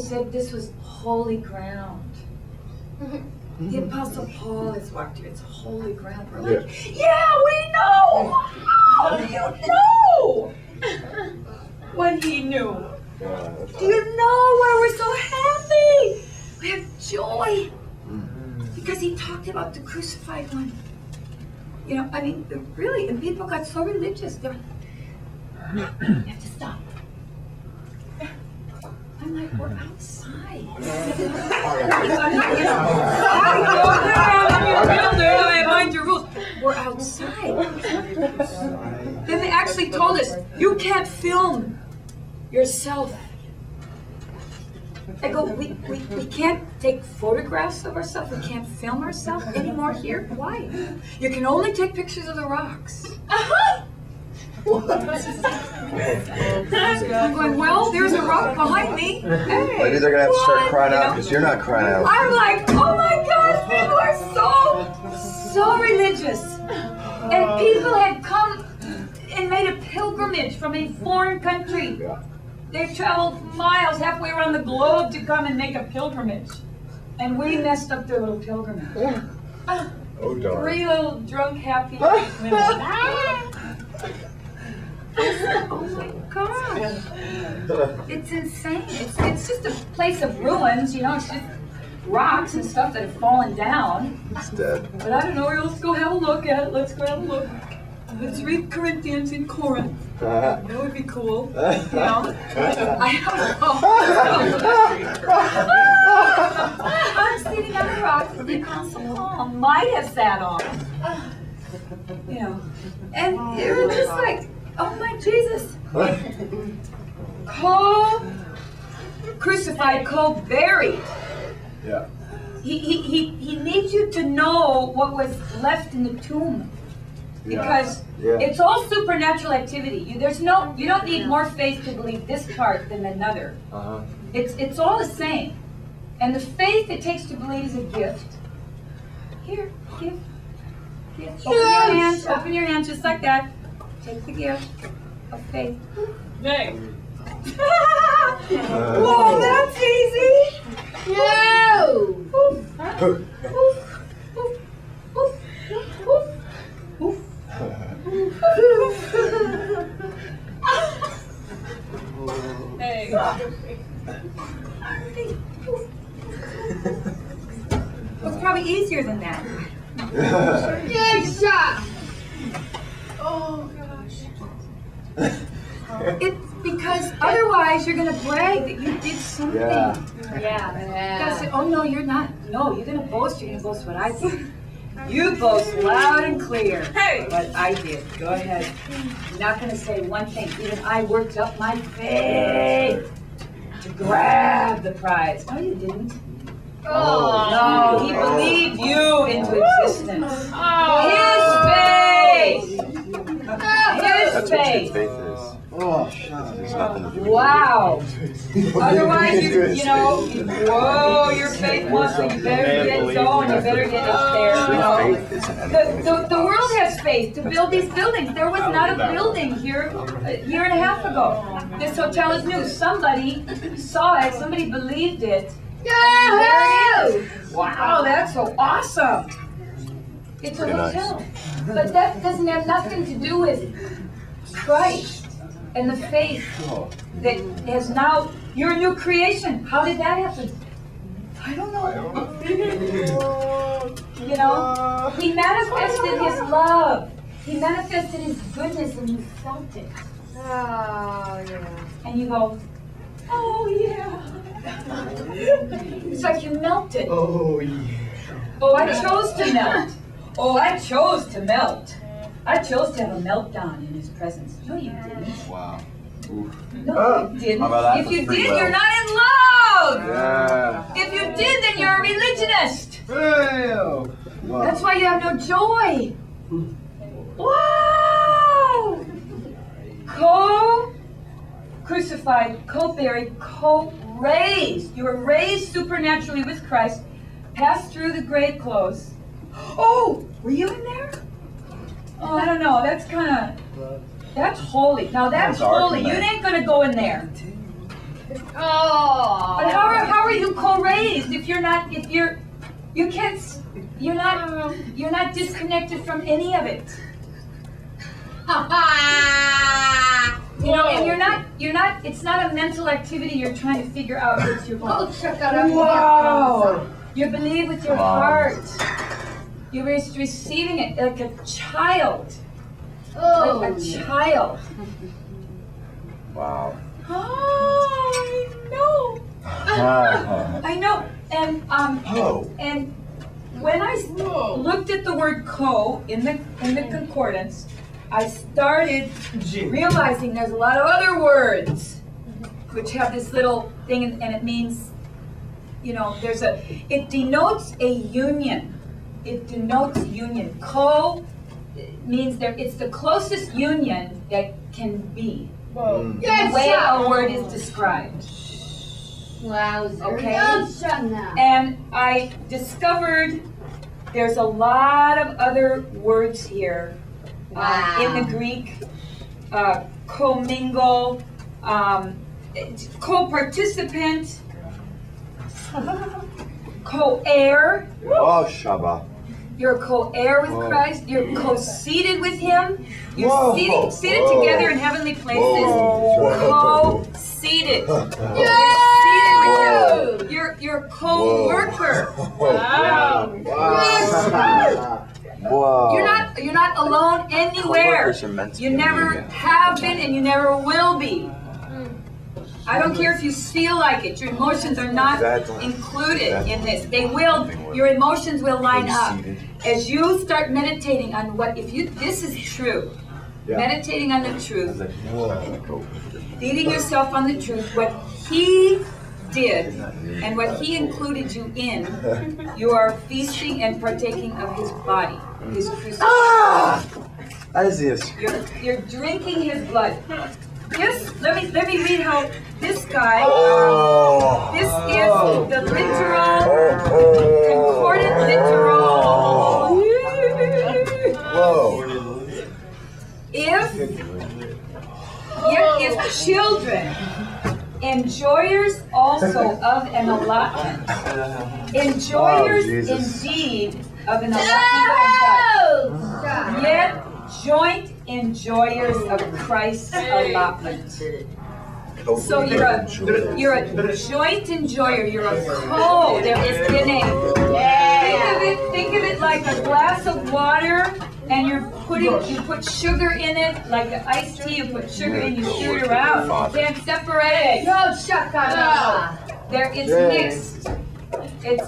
said this was holy ground. The Apostle Paul has walked here. It's holy ground. We're like, yeah, we know. How do you know what he knew? Do you know why we're so happy? We have joy because he talked about the crucified one. You know, I mean, really, and people got so religious. They're like, you have to stop. I'm like, we're outside. Mind your rules. We're outside. Then they actually told us, you can't film yourself. I go, we can't take photographs of ourselves. We can't film ourselves anymore here. Why? You can only take pictures of the rocks. I'm going, well, there's a rock behind me. Hey, maybe they're going to have to start crying out because you're not crying out. I'm like, oh my gosh, people are so religious. And people had come and made a pilgrimage from a foreign country. They've traveled miles, halfway around the globe to come and make a pilgrimage. And we messed up their little pilgrimage. Oh, darn. 3 little drunk, happy women. Oh my gosh. It's insane. It's just a place of ruins, you know, it's just rocks and stuff that have fallen down. It's dead. But I don't know, let's go have a look at it. Let's go have a look. Let's read Corinthians in Corinth. That would be cool. You know? I don't know. I'm sitting on a rock that the Apostle Paul might have sat on. You know. And it was just like, oh my Jesus. Co-crucified, co-buried. Yeah. He needs you to know what was left in the tomb. Because it's all supernatural activity. You don't need more faith to believe this part than another. It's all the same. And the faith it takes to believe is a gift. Here, gift. Open your hands just like that. Take the gift of faith. Hey. Whoa, that's easy. Hey. It's probably easier than that. Yes, oh gosh. It's because otherwise you're gonna brag that you did something. Yeah. You gotta say, oh no, you're not. No, you're gonna boast what I did. You boast loud and clear what I did. Go ahead. I'm not gonna say one thing. Even I worked up my faith to grab the prize. No, you didn't. Oh, no, he believed you into existence. His faith. His faith. Oh, there's nothing to do. Wow. Otherwise, whoa, your faith muscle, you better get going, you better get up there. The world has faith to build these buildings. There was not a building here a year and a half ago. This hotel is new. Somebody saw it, somebody believed it. There it is. Wow, that's so awesome. It's a hotel. But that doesn't have nothing to do with Christ and the faith that has now, you're a new creation. How did that happen? I don't know. He manifested his love. He manifested his goodness and you felt it. Oh, yeah. And you go, oh, yeah. It's like you melted. Oh, yeah. Oh, I chose to melt. Oh, I chose to melt. I chose to have a meltdown in his presence. No, you didn't. Wow. Oof. No, you didn't. If you did, you're not in love. Yeah. If you did, then you're a religionist. Wow. That's why you have no joy. Wow. Co-crucified, co-buried, co-raised. You were raised supernaturally with Christ, passed through the grave clothes. Oh, were you in there? Oh, I don't know. That's holy. Now that's holy. You ain't gonna go in there. Oh. But how confused if you're not disconnected from any of it. You know, and it's not a mental activity you're trying to figure out with your mind. Wow! You believe with your heart. You're receiving it like a child. Like a child. Wow. Oh, I know. And and when I looked at the word "co" in the concordance, I started realizing there's a lot of other words which have this little thing, and it means, you know, it denotes a union. It denotes union. Co means it's the closest union that can be. The way a word is described. Wow. Okay? And I discovered there's a lot of other words here in the Greek. Co-mingle, co-participant, co-heir. Oh, Shabbat. You're co-heir with Christ. You're co-seated with Him. You're seated together in heavenly places. Co-seated. You're seated with Him. You're co-worker. Wow. You're not alone anywhere. You never have been and you never will be. I don't care if you feel like it. Your emotions are not included in this. They will. Your emotions will line up as you start meditating on this is true. Meditating on the truth, feeding yourself on the truth, what He did and what He included you in. You are feasting and partaking of His body, His crucifixion. You're drinking His blood. Let me read how this guy. This is the literal, concordant literal. If children, enjoyers also of an allotment, enjoyers indeed of an allotment of God, yet joint enjoyers of Christ's allotment. So you're a joint enjoyer. You're a co. There is in a. Think of it like a glass of water, and you put sugar in it, like an iced tea. You put sugar in, you shoot it around. You can't separate. No, shakara. It's mixed.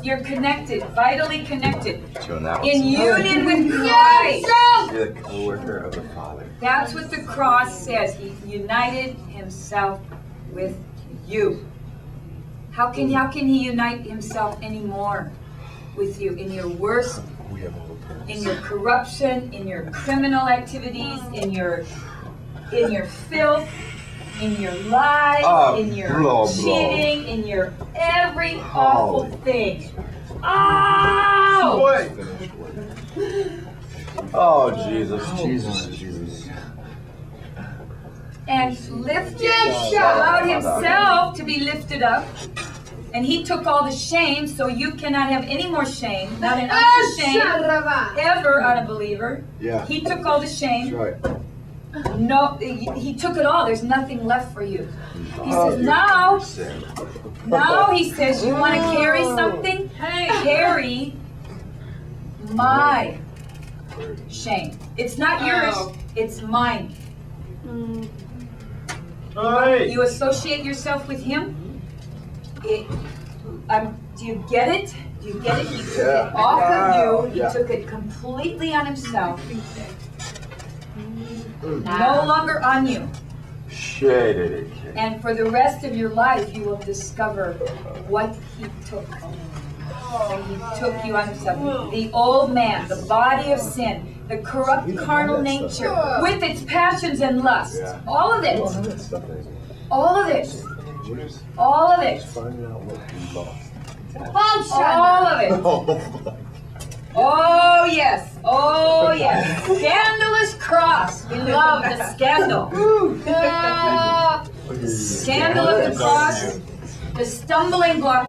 You're connected, vitally connected, in union with Christ. You're the co-worker of the Father. That's what the cross says. He united Himself with you. How can He unite Himself anymore with you in your worst, in your corruption, in your criminal activities, in your filth, in your lies, in your cheating, in your every awful thing. Oh! Oh, Jesus. And allowed Himself to be lifted up. And He took all the shame, so you cannot have any more shame. Not an ounce of shame ever on a believer. Yeah. He took all the shame. That's right. No, He took it all. There's nothing left for you. He says, now He says, you want to carry something? Carry my shame. It's not yours, it's mine. You associate yourself with Him. Do you get it? Do you get it? He took it off of you. He took it completely on Himself. No longer on you. And for the rest of your life, you will discover what He took. And He took you on Himself. The old man, the body of sin, the corrupt carnal nature, with its passions and lusts. All of it. All of it. All of it. All of it. Oh yes, oh yes. Scandalous cross. We love the scandal. Scandal of the cross, the stumbling block.